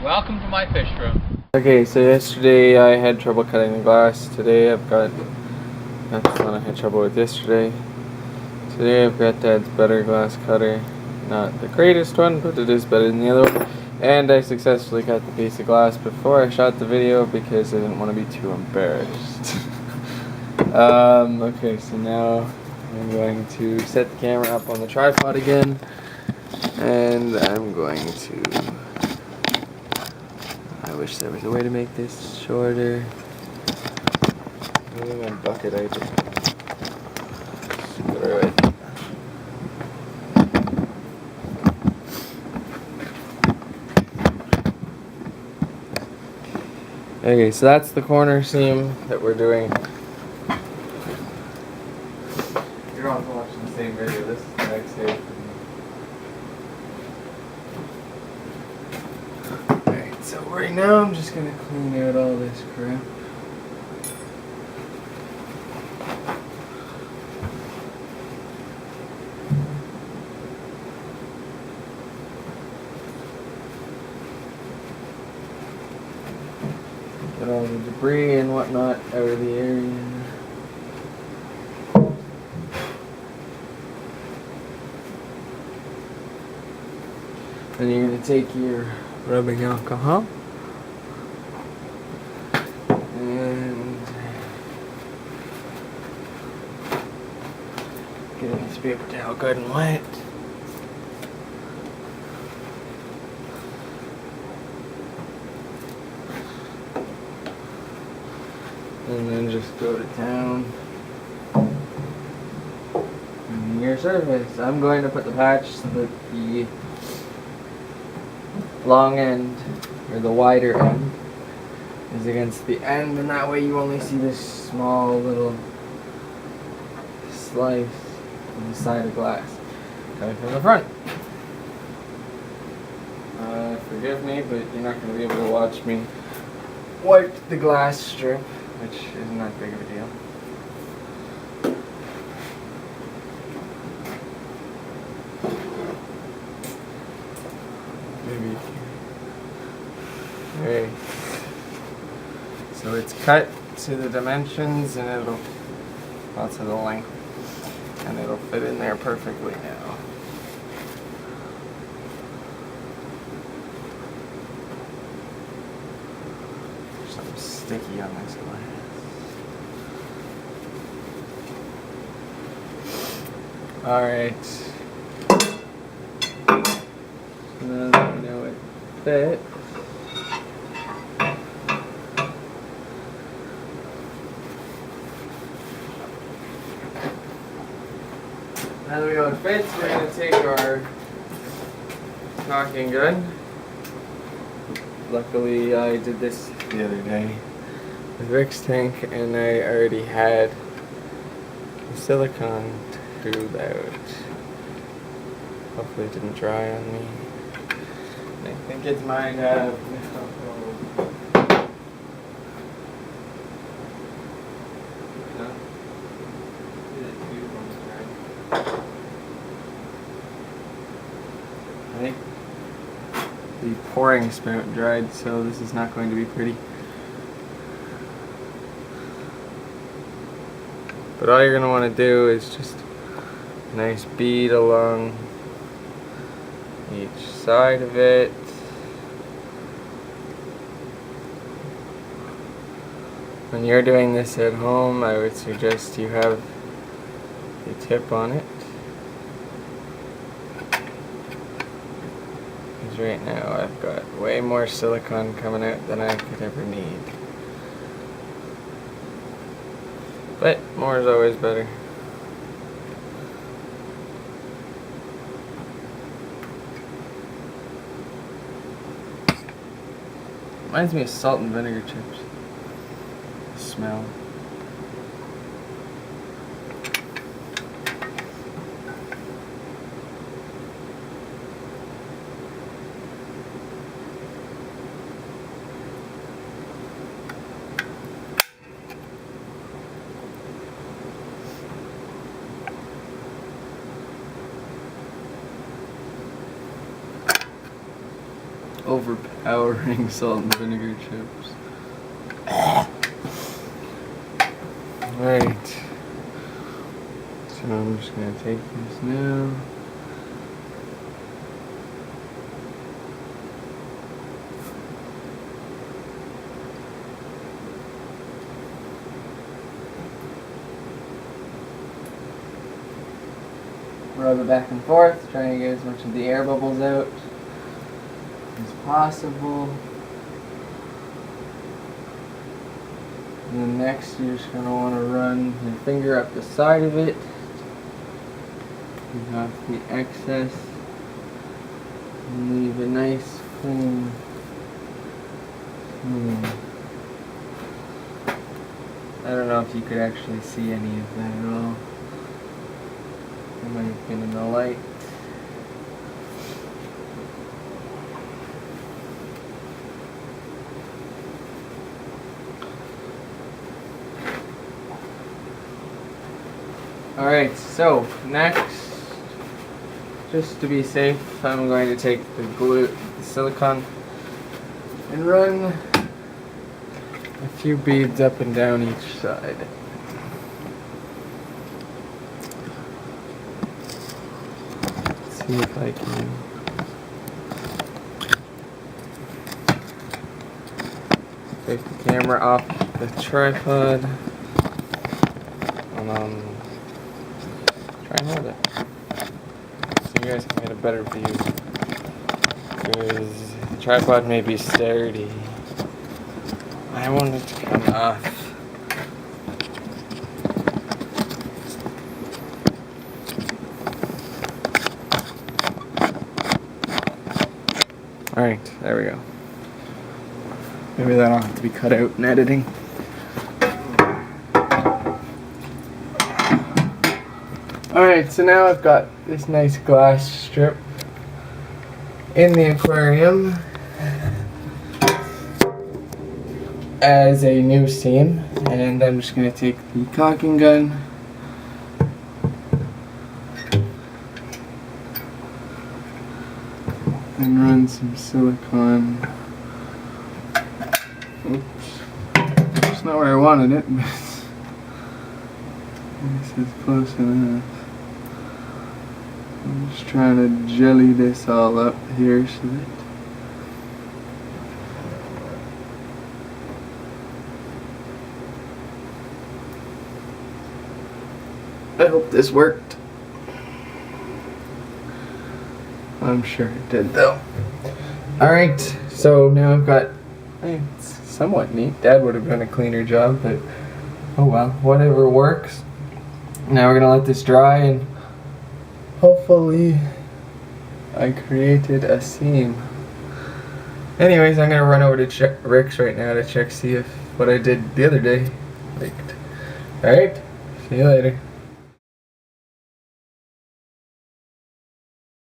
Welcome to my fish room. Okay, so yesterday I had trouble cutting the glass. Today I've got, that's the one I had trouble with yesterday. Today I've got Dad's better glass cutter. Not the greatest one, but it is better than the other one. And I successfully cut the piece of glass before I shot the video because I didn't want to be too embarrassed. Okay, so now I'm going to set the camera up on the tripod again. And I'm going to... I wish there was a way to make this shorter. Maybe my bucket I just screw it. Okay, so that's the corner seam that we're doing. You're all watching the same video. This is the next day. Alright, so right now I'm just gonna clean out all this crap. Get all the debris and whatnot out of the area. Then you're going to take your rubbing alcohol and get a piece of paper towel good and wet. And then just go to town on your surface. I'm going to put the patch so that the long end, or the wider end, is against the end, and that way you only see this small little slice on the side of glass coming from the front. Forgive me, but you're not going to be able to watch me wipe the glass strip, which isn't that big of a deal. Maybe. Alright. So it's cut to the dimensions and it'll, well, to the length, and it'll fit in there perfectly now. There's something sticky on this glass. Alright. So now that we know it fits, now that we know it fits, we're going to take our caulking gun. Luckily I did this the other day with Rick's tank, and I already had the silicone tube out. Hopefully it didn't dry on me. I think it might have. I think the pouring spout dried, so this is not going to be pretty. But all you're going to want to do is just a nice bead along each side of it. When you're doing this at home, I would suggest you have the tip on it. Because right now I've got way more silicone coming out than I could ever need. But more is always better. Reminds me of salt and vinegar chips. The smell. overpowering salt and vinegar chips. Alright. So I'm just gonna take this now. Rub it back and forth, trying to get as much of the air bubbles out as possible. And then next you're just going to want to run your finger up the side of it. Take off the excess and leave a nice clean. I don't know if you could actually see any of that at all. It might have been in the light. Alright, so next, just to be safe, I'm going to take the glue, the silicone, and run a few beads up and down each side. See if I can take the camera off the tripod and try and hold it so you guys can get a better view, because the tripod may be sturdy. I want it to come off. Alright, there we go. Maybe that'll have to be cut out in editing. Alright, so now I've got this nice glass strip in the aquarium as a new seam, and I'm just going to take the caulking gun and run some silicone. Oops. That's not where I wanted it, but this is close enough. I'm just trying to jelly this all up here so that I hope this worked. I'm sure it did though. Alright, so now I've got, it's somewhat neat. Dad would have done a cleaner job, but oh well, whatever works. Now we're gonna let this dry, and hopefully I created a seam. Anyways, I'm gonna run over to Rick's right now to check, see if what I did the other day worked. Alright, see you later.